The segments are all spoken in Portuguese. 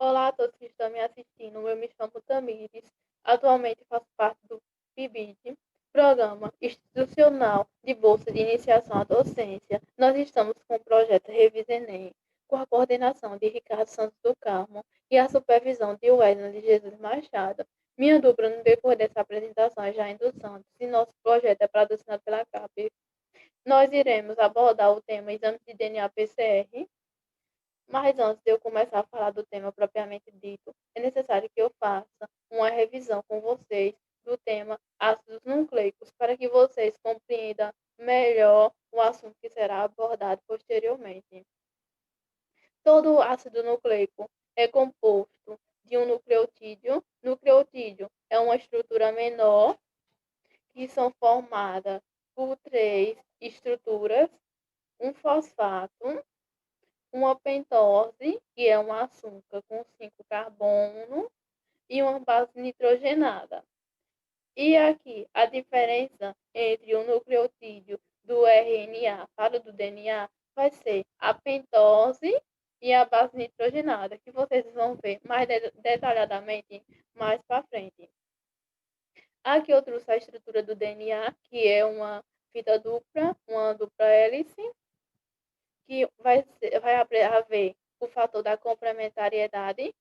Olá a todos que estão me assistindo. Eu me chamo Tamires. Atualmente faço parte do PIBID, Programa Institucional de Bolsa de Iniciação à Docência. Nós estamos com o projeto Revisa Enem, com a coordenação de Ricardo Santos do Carmo e a supervisão de Wesley de Jesus Machado. Minha dupla no decorrer dessa apresentação é Jair Santos e nosso projeto é patrocinado pela CAP. Nós iremos abordar o tema Exame de DNA PCR. Mas antes de eu começar a falar do tema propriamente dito, é necessário que eu faça uma revisão com vocês do tema ácidos nucleicos, para que vocês compreendam melhor o assunto que será abordado posteriormente. Todo ácido nucleico é composto de um nucleotídeo. Nucleotídeo é uma estrutura menor que são formadas por três estruturas: um fosfato, uma pentose, que é um açúcar com 5 carbono, e uma base nitrogenada. E aqui, a diferença entre o nucleotídeo do RNA para o do DNA vai ser a pentose e a base nitrogenada, que vocês vão ver mais detalhadamente mais para frente. Aqui eu trouxe a estrutura do DNA, que é uma fita dupla, uma dupla hélice, que vai haver o fator da complementariedade,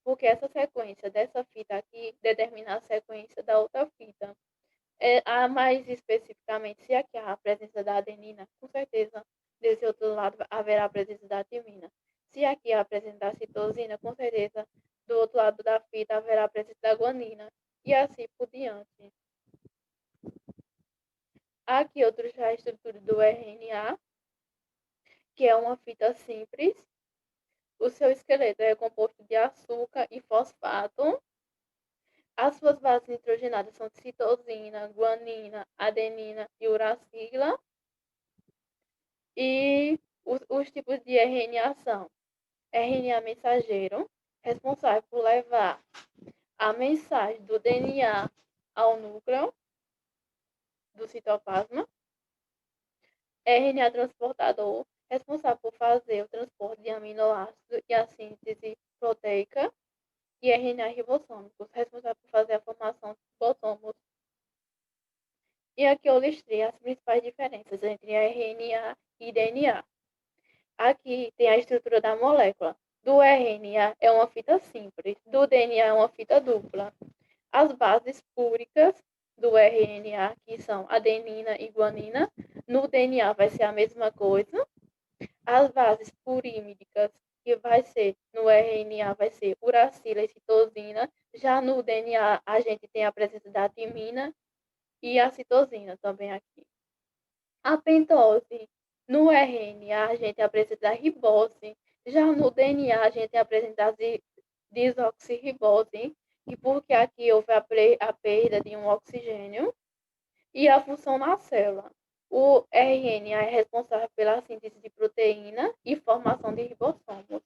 porque essa sequência dessa fita aqui determina a sequência da outra fita. Mais especificamente, se aqui há a presença da adenina, com certeza desse outro lado haverá a presença da timina. Se aqui há a presença da citosina, com certeza do outro lado da fita haverá a presença da guanina, e assim por diante. Aqui eu trouxe a estrutura do RNA, que é uma fita simples. O seu esqueleto é composto de açúcar e fosfato. As suas bases nitrogenadas são citosina, guanina, adenina e uracila. E os tipos de RNA são RNA mensageiro, responsável por levar a mensagem do DNA ao núcleo do citoplasma. RNA transportador, responsável por fazer o transporte de aminoácidos e a síntese proteica. E RNA ribossômicos, responsável por fazer a formação de ribossomos. E aqui eu listei as principais diferenças entre RNA e DNA. Aqui tem a estrutura da molécula. Do RNA é uma fita simples, do DNA é uma fita dupla. As bases púricas do RNA, que são adenina e guanina, no DNA vai ser a mesma coisa. As bases purímidicas, que vai ser no RNA, vai ser uracila e citosina. Já no DNA, a gente tem a presença da timina e a citosina também aqui. A pentose, no RNA, a gente apresenta a ribose. Já no DNA, a gente apresenta a desoxirribose, e porque aqui houve a perda de um oxigênio. E a função na célula. O RNA é responsável pela síntese de proteína e formação de ribossomos.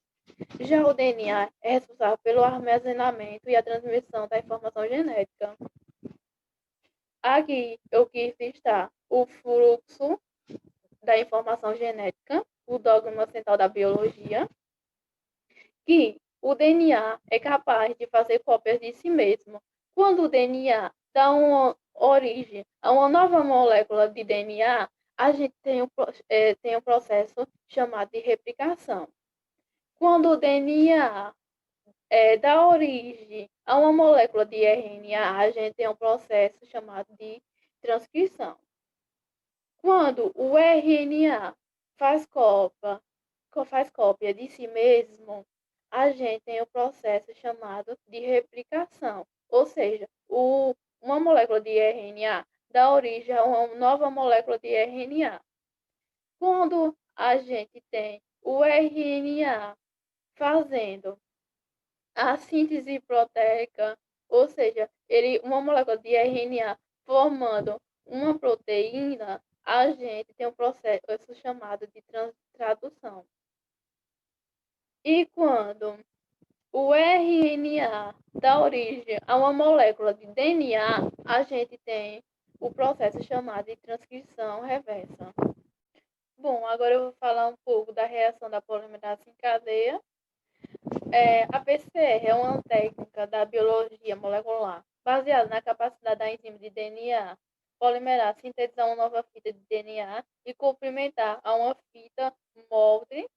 Já o DNA é responsável pelo armazenamento e a transmissão da informação genética. Aqui eu quis listar o fluxo da informação genética, o dogma central da biologia, que o DNA é capaz de fazer cópias de si mesmo. Quando o DNA dá uma origem a uma nova molécula de DNA, a gente tem um processo chamado de replicação. Quando o DNA dá origem a uma molécula de RNA, a gente tem um processo chamado de transcrição. Quando o RNA faz cópia de si mesmo, a gente tem o processo chamado de replicação. Ou seja, uma molécula de RNA dá origem a uma nova molécula de RNA. Quando a gente tem o RNA fazendo a síntese proteica, ou seja, uma molécula de RNA formando uma proteína, a gente tem um processo chamado de tradução. E quando o RNA dá origem a uma molécula de DNA, a gente tem o processo chamado de transcrição reversa. Bom, agora eu vou falar um pouco da reação da polimerase em cadeia. A PCR é uma técnica da biologia molecular baseada na capacidade da enzima de DNA polimerase sintetizar uma nova fita de DNA e complementar a uma fita molde.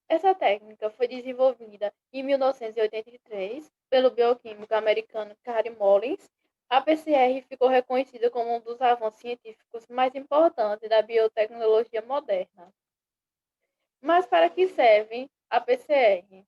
Essa técnica foi desenvolvida em 1983 pelo bioquímico americano Kary Mullins. A PCR ficou reconhecida como um dos avanços científicos mais importantes da biotecnologia moderna. Mas para que serve a PCR?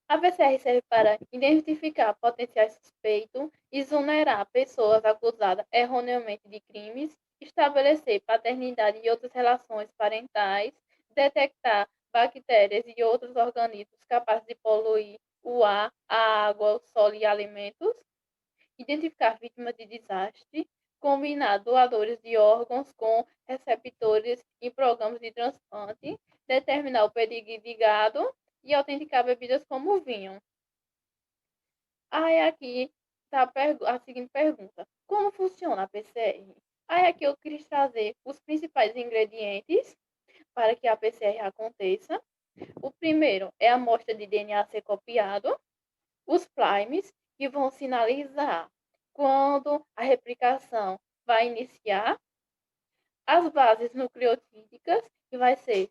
A PCR serve para identificar potenciais suspeitos, exonerar pessoas acusadas erroneamente de crimes, estabelecer paternidade e outras relações parentais, detectar bactérias e outros organismos capazes de poluir o ar, a água, o solo e alimentos, identificar vítimas de desastre, combinar doadores de órgãos com receptores em programas de transplante, determinar o pedigree de gado e autenticar bebidas como vinho. Aí aqui está a seguinte pergunta: como funciona a PCR? Aí aqui eu quis trazer os principais ingredientes para que a PCR aconteça. O primeiro é a amostra de DNA a ser copiado, os primes, que vão sinalizar quando a replicação vai iniciar, as bases nucleotídicas, que vai ser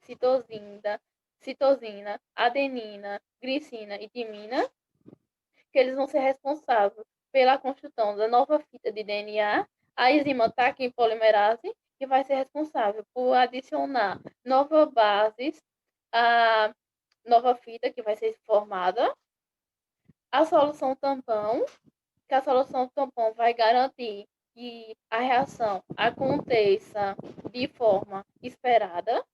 citosina, adenina, glicina e timina, que eles vão ser responsáveis pela construção da nova fita de DNA, a enzima taquipolimerase, que vai ser responsável por adicionar novas bases à nova fita que vai ser formada, a solução tampão, que a solução tampão vai garantir que a reação aconteça de forma esperada.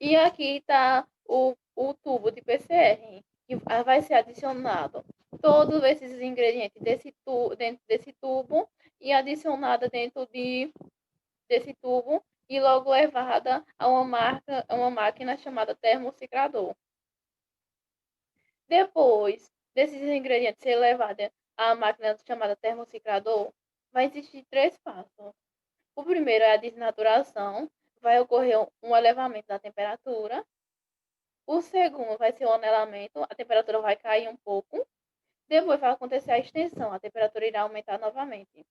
E aqui está o tubo de PCR, que vai ser adicionado todos esses ingredientes dentro desse tubo e adicionada dentro desse tubo e logo levada a uma máquina chamada termociclador. Depois desses ingredientes ser levados à máquina chamada termociclador, vai existir três passos. O primeiro é a desnaturação, vai ocorrer um elevamento da temperatura. O segundo vai ser o anelamento, a temperatura vai cair um pouco. Depois vai acontecer a extensão, a temperatura irá aumentar novamente.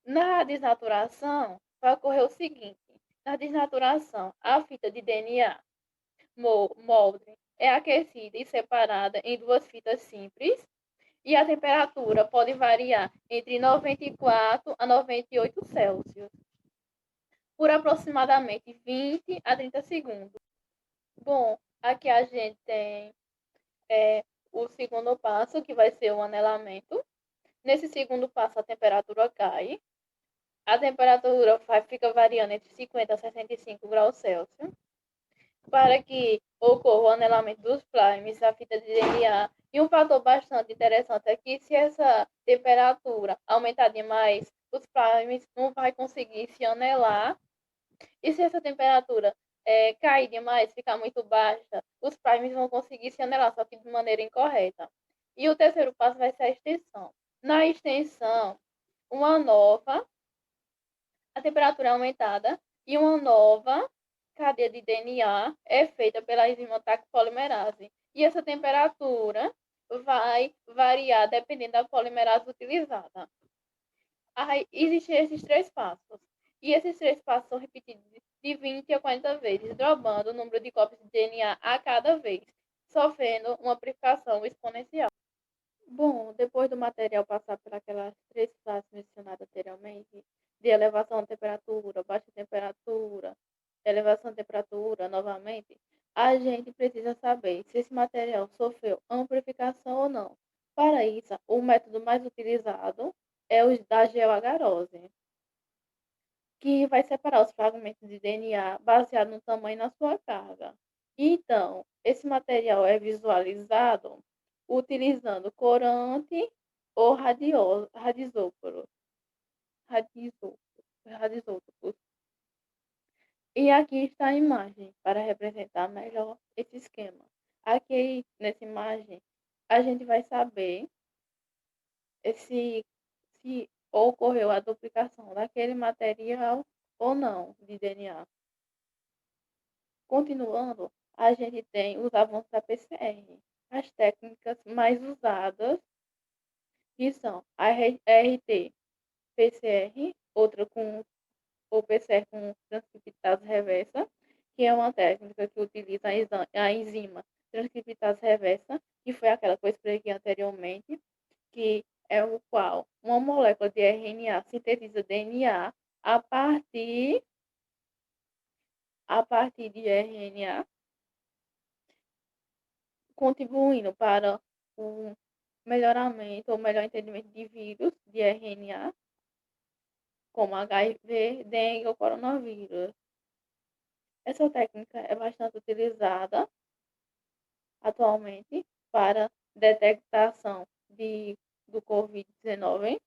Na desnaturação, vai ocorrer o seguinte: na desnaturação, a fita de DNA molde é aquecida e separada em duas fitas simples e a temperatura pode variar entre 94 a 98 Celsius por aproximadamente 20 a 30 segundos. Bom, aqui a gente tem o segundo passo, que vai ser o anelamento. Nesse segundo passo, a temperatura cai. A temperatura fica variando entre 50 a 65 graus Celsius. Para que ocorra o anelamento dos primes, a fita de DNA. E um fator bastante interessante é que se essa temperatura aumentar demais, os primes não vai conseguir se anelar. E se essa temperatura cair demais, ficar muito baixa, os primes vão conseguir se anelar, só que de maneira incorreta. E o terceiro passo vai ser a extensão. Na extensão, a temperatura é aumentada e uma nova cadeia de DNA é feita pela enzima taquipolimerase. E essa temperatura vai variar dependendo da polimerase utilizada. Aí, existem esses três passos. E esses três passos são repetidos de 20 a 40 vezes, dobrando o número de cópias de DNA a cada vez, sofrendo uma amplificação exponencial. Bom, depois do material passar por aquelas três fases mencionadas anteriormente, de elevação de temperatura, baixa temperatura, elevação de temperatura novamente, a gente precisa saber se esse material sofreu amplificação ou não. Para isso, o método mais utilizado é o da geoagarose, que vai separar os fragmentos de DNA baseado no tamanho e na sua carga. Então, esse material é visualizado utilizando corante ou radisótopos. E aqui está a imagem para representar melhor esse esquema. Aqui nessa imagem a gente vai saber se ocorreu a duplicação daquele material ou não de DNA. Continuando, a gente tem os avanços da PCR. As técnicas mais usadas, que são a RT-PCR, outra com o PCR com transcriptase reversa, que é uma técnica que utiliza a enzima transcriptase reversa, que foi aquela que eu expliquei anteriormente, que é o qual uma molécula de RNA sintetiza DNA a partir, a partir de RNA, contribuindo para o melhoramento ou melhor entendimento de vírus de RNA, como HIV, dengue ou coronavírus. Essa técnica é bastante utilizada atualmente para detectação do Covid-19.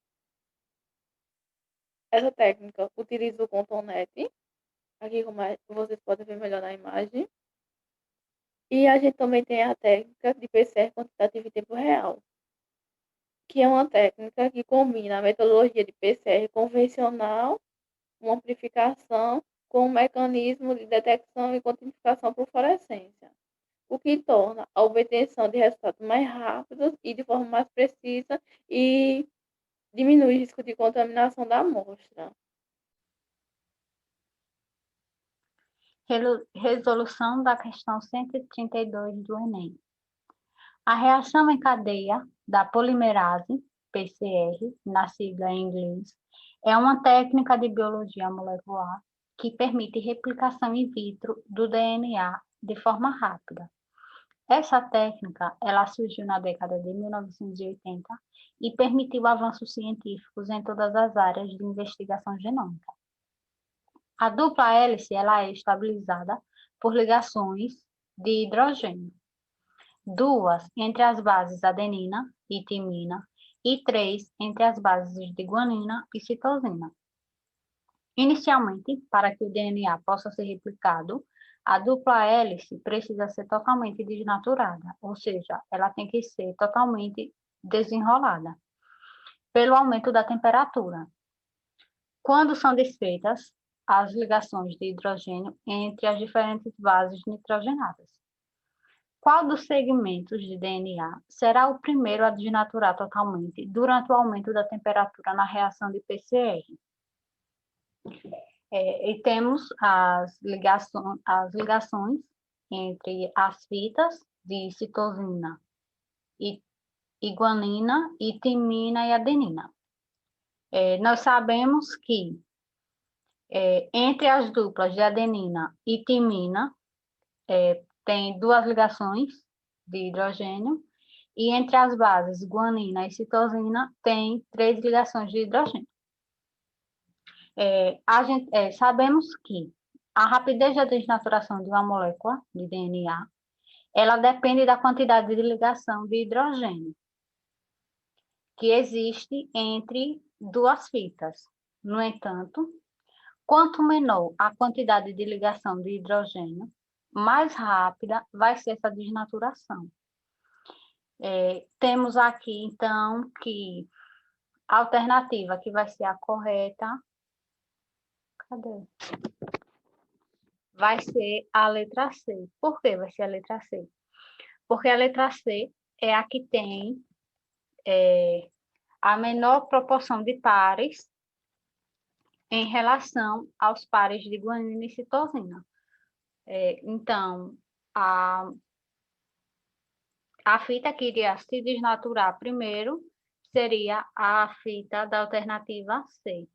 Essa técnica utiliza o cotonete, aqui como vocês podem ver melhor na imagem. E a gente também tem a técnica de PCR quantitativo em tempo real, que é uma técnica que combina a metodologia de PCR convencional, uma amplificação, com um mecanismo de detecção e quantificação por fluorescência, o que torna a obtenção de resultados mais rápidos e de forma mais precisa e diminui o risco de contaminação da amostra. Resolução da questão 132 do Enem. A reação em cadeia da polimerase, PCR, na sigla em inglês, é uma técnica de biologia molecular que permite replicação in vitro do DNA de forma rápida. Essa técnica, ela surgiu na década de 1980 e permitiu avanços científicos em todas as áreas de investigação genômica. A dupla hélice, ela é estabilizada por ligações de hidrogênio, 2 entre as bases adenina e timina e 3 entre as bases de guanina e citosina. Inicialmente, para que o DNA possa ser replicado, a dupla hélice precisa ser totalmente desnaturada, ou seja, ela tem que ser totalmente desenrolada, pelo aumento da temperatura. Quando são desfeitas as ligações de hidrogênio entre as diferentes bases nitrogenadas. Qual dos segmentos de DNA será o primeiro a desnaturar totalmente durante o aumento da temperatura na reação de PCR? E temos as ligações entre as fitas de citosina e guanina, e timina e adenina. Nós sabemos que entre as duplas de adenina e timina tem 2 ligações de hidrogênio, e entre as bases guanina e citosina tem 3 ligações de hidrogênio. Sabemos que a rapidez da desnaturação de uma molécula de DNA, ela depende da quantidade de ligação de hidrogênio que existe entre 2 fitas. No entanto, quanto menor a quantidade de ligação de hidrogênio, mais rápida vai ser essa desnaturação. Temos aqui, então, que a alternativa que vai ser a correta, vai ser a letra C. Por que vai ser a letra C? Porque a letra C é a que tem a menor proporção de pares em relação aos pares de guanina e citosina. Então, a fita que iria se desnaturar primeiro seria a fita da alternativa C.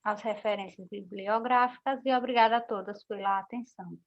As referências bibliográficas, e obrigada a todas pela atenção.